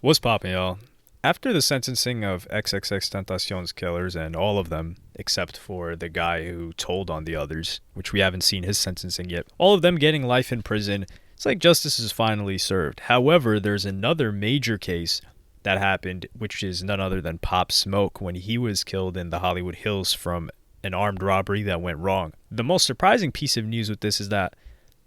What's poppin', y'all? After the sentencing of XXXTentacion's killers, and all of them, except for the guy who told on the others, which we haven't seen his sentencing yet, all of them getting life in prison, it's like justice is finally served. However, there's another major case that happened, which is none other than Pop Smoke, when he was killed in the Hollywood Hills from an armed robbery that went wrong. The most surprising piece of news with this is that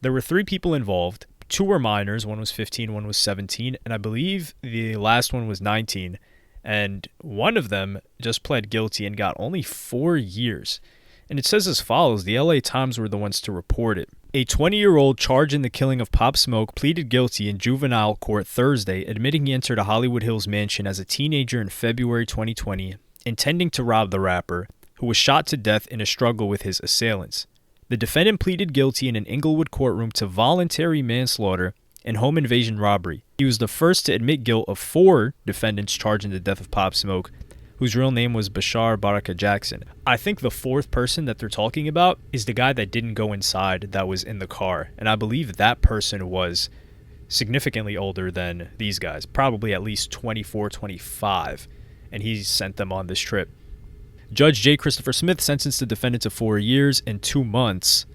there were 3 people involved. 2 were minors, one was 15, one was 17, and I believe the last one was 19. And one of them just pled guilty and got only 4 years. And it says as follows, the LA Times were the ones to report it. A 20-year-old charged in the killing of Pop Smoke pleaded guilty in juvenile court Thursday, admitting he entered a Hollywood Hills mansion as a teenager in February 2020, intending to rob the rapper, who was shot to death in a struggle with his assailants. The defendant pleaded guilty in an Inglewood courtroom to voluntary manslaughter and home invasion robbery. He was the first to admit guilt of 4 defendants charged in the death of Pop Smoke, whose real name was Bashar Baraka Jackson. I think the 4th person that they're talking about is the guy that didn't go inside, that was in the car. And I believe that person was significantly older than these guys, probably at least 24, 25, and he sent them on this trip. Judge J. Christopher Smith sentenced the defendant to 4 years and 2 months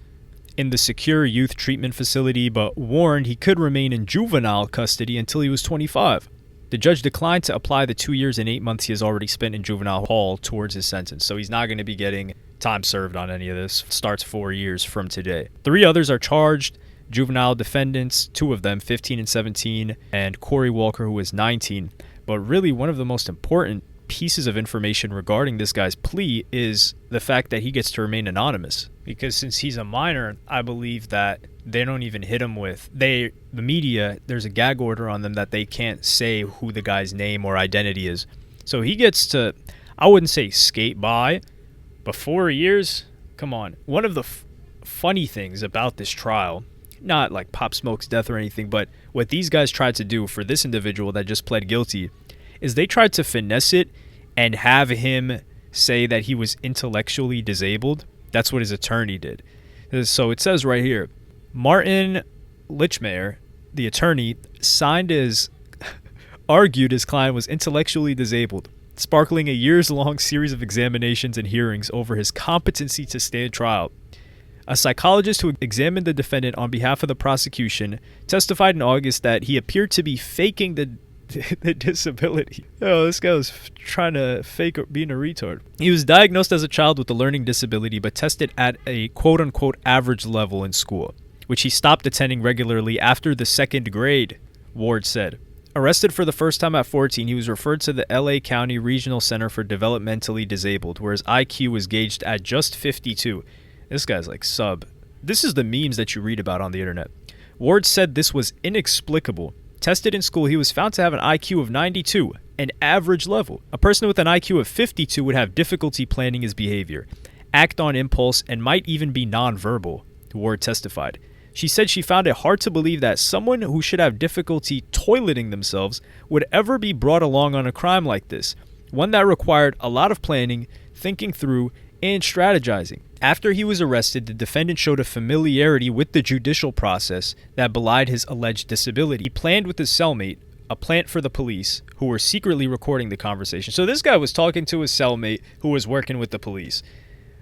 in the secure youth treatment facility, but warned he could remain in juvenile custody until he was 25. The judge declined to apply the 2 years and 8 months he has already spent in juvenile hall towards his sentence, so he's not going to be getting time served on any of this. Starts 4 years from today. 3 others are charged, juvenile defendants, 2 of them, 15 and 17, and Corey Walker, who is 19. But really, one of the most important pieces of information regarding this guy's plea is the fact that he gets to remain anonymous, because since he's a minor, I believe that they don't even hit him with the media. There's a gag order on them that they can't say who the guy's name or identity is, so he gets to, I wouldn't say skate by, but 4 years, come on. One of the funny things about this trial, not like Pop Smoke's death or anything, but what these guys tried to do for this individual that just pled guilty is they tried to finesse it and have him say that he was intellectually disabled. That's what his attorney did. So it says right here, Martin Lichmeyer, the attorney, argued his client was intellectually disabled, sparkling a years-long series of examinations and hearings over his competency to stand trial. A psychologist who examined the defendant on behalf of the prosecution testified in August that he appeared to be faking the disability. Oh, this guy was trying to fake being a retard. He was diagnosed as a child with a learning disability, but tested at a quote-unquote average level in school, which he stopped attending regularly after the 2nd grade, Ward said. Arrested for the first time at 14, he was referred to the LA County Regional Center for Developmentally Disabled, where his IQ was gauged at just 52. This guy's like sub. This is the memes that you read about on the internet. Ward said this was inexplicable. Tested in school, he was found to have an IQ of 92, an average level. A person with an IQ of 52 would have difficulty planning his behavior, act on impulse, and might even be nonverbal, Ward testified. She said she found it hard to believe that someone who should have difficulty toileting themselves would ever be brought along on a crime like this, one that required a lot of planning, thinking through, and strategizing. After he was arrested, the defendant showed a familiarity with the judicial process that belied his alleged disability. He planned with his cellmate a plant for the police, who were secretly recording the conversation. So this guy was talking to his cellmate who was working with the police.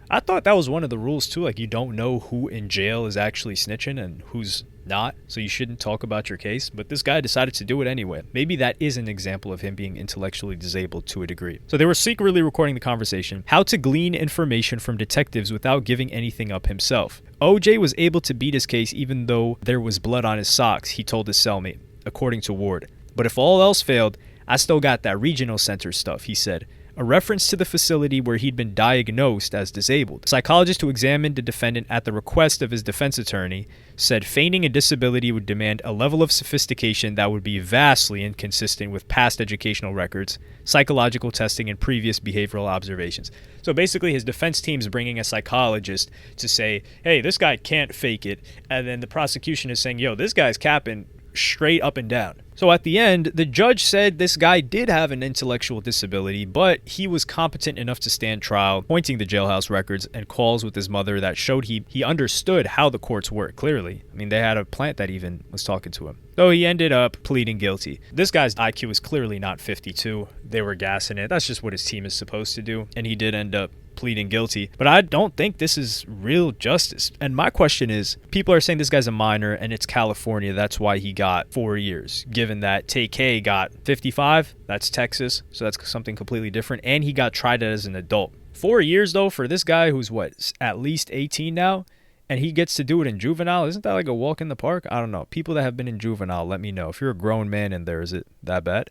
I thought that was one of the rules too, like you don't know who in jail is actually snitching and who's not, so you shouldn't talk about your case, but this guy decided to do it anyway. Maybe that is an example of him being intellectually disabled to a degree. So they were secretly recording the conversation. How to glean information from detectives without giving anything up himself. OJ was able to beat his case even though there was blood on his socks, he told his cellmate, according to Ward. But if all else failed, I still got that regional center stuff, he said, a reference to the facility where he'd been diagnosed as disabled. A psychologist who examined the defendant at the request of his defense attorney said feigning a disability would demand a level of sophistication that would be vastly inconsistent with past educational records, psychological testing, and previous behavioral observations. So basically his defense team's bringing a psychologist to say, hey, this guy can't fake it, and then the prosecution is saying, yo, this guy's capping straight up and down. So at the end, the judge said this guy did have an intellectual disability, but he was competent enough to stand trial, pointing to jailhouse records and calls with his mother that showed he understood how the courts work clearly. I mean, they had a plant that even was talking to him. So he ended up pleading guilty. This guy's IQ is clearly not 52. They were gassing it. That's just what his team is supposed to do. And he did end up pleading guilty. But I don't think this is real justice. And my question is, people are saying this guy's a minor and it's California. That's why he got 4 years. Given that Tay got 55, that's Texas. So that's something completely different. And he got tried as an adult. 4 years, though, for this guy who's, at least 18 now, and he gets to do it in juvenile. Isn't that like a walk in the park? I don't know. People that have been in juvenile, let me know. If you're a grown man in there, is it that bad?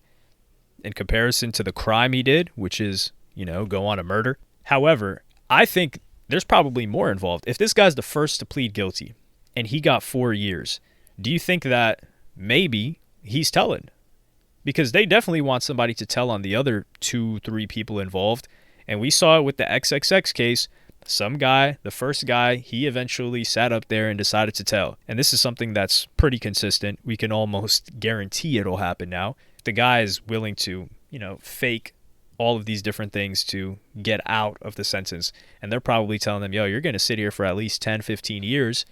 In comparison to the crime he did, which is, go on a murder. However, I think there's probably more involved. If this guy's the first to plead guilty and he got 4 years, do you think that maybe he's telling? Because they definitely want somebody to tell on the other 2-3 people involved. And we saw it with the XXX case. Some guy, the first guy, he eventually sat up there and decided to tell. And this is something that's pretty consistent. We can almost guarantee it'll happen now. The guy is willing to, fake all of these different things to get out of the sentence. And they're probably telling them, yo, you're going to sit here for at least 10, 15 years.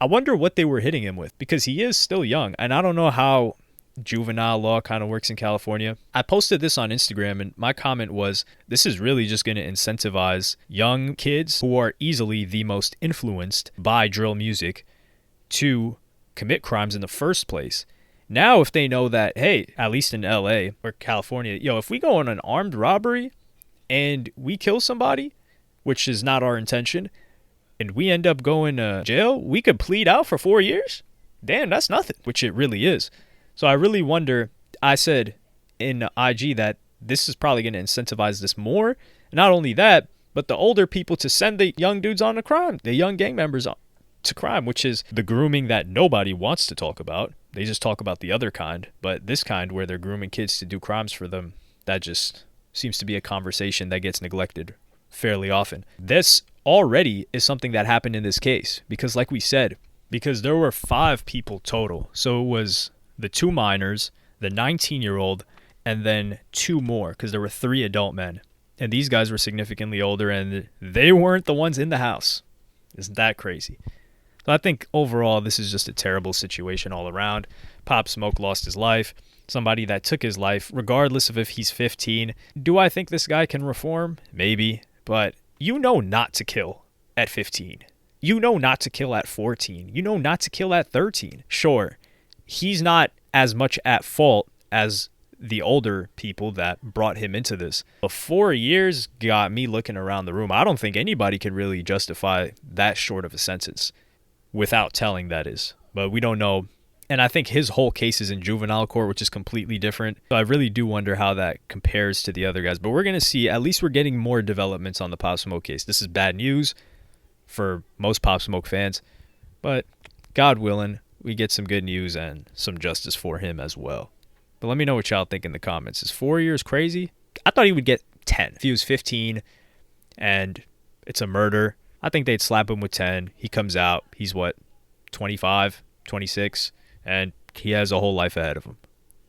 I wonder what they were hitting him with, because he is still young. And I don't know how juvenile law kind of works in California. I posted this on Instagram and my comment was, this is really just going to incentivize young kids who are easily the most influenced by drill music to commit crimes in the first place. Now, if they know that, hey, at least in LA or California, if we go on an armed robbery and we kill somebody, which is not our intention, and we end up going to jail, we could plead out for 4 years? Damn, that's nothing, which it really is. So I really wonder, I said in IG that this is probably going to incentivize this more. And not only that, but the older people to send the young dudes on to crime, the young gang members to crime, which is the grooming that nobody wants to talk about. They just talk about the other kind. But this kind where they're grooming kids to do crimes for them, that just seems to be a conversation that gets neglected fairly often. This already is something that happened in this case. Because like we said, because there were 5 people total. So it was the 2 minors, the 19-year-old, and then 2 more, because there were 3 adult men. And these guys were significantly older, and they weren't the ones in the house. Isn't that crazy? So I think overall, this is just a terrible situation all around. Pop Smoke lost his life. Somebody that took his life, regardless of if he's 15. Do I think this guy can reform? Maybe. But not to kill at 15. Not to kill at 14. Not to kill at 13. Sure. He's not as much at fault as the older people that brought him into this. The 4 years got me looking around the room. I don't think anybody can really justify that short of a sentence without telling, that is. But we don't know. And I think his whole case is in juvenile court, which is completely different. So I really do wonder how that compares to the other guys. But we're going to see, at least we're getting more developments on the Pop Smoke case. This is bad news for most Pop Smoke fans. But God willing, we get some good news and some justice for him as well. But let me know what y'all think in the comments. Is 4 years crazy? I thought he would get 10. If he was 15 and it's a murder, I think they'd slap him with 10. He comes out, he's 25, 26, and he has a whole life ahead of him.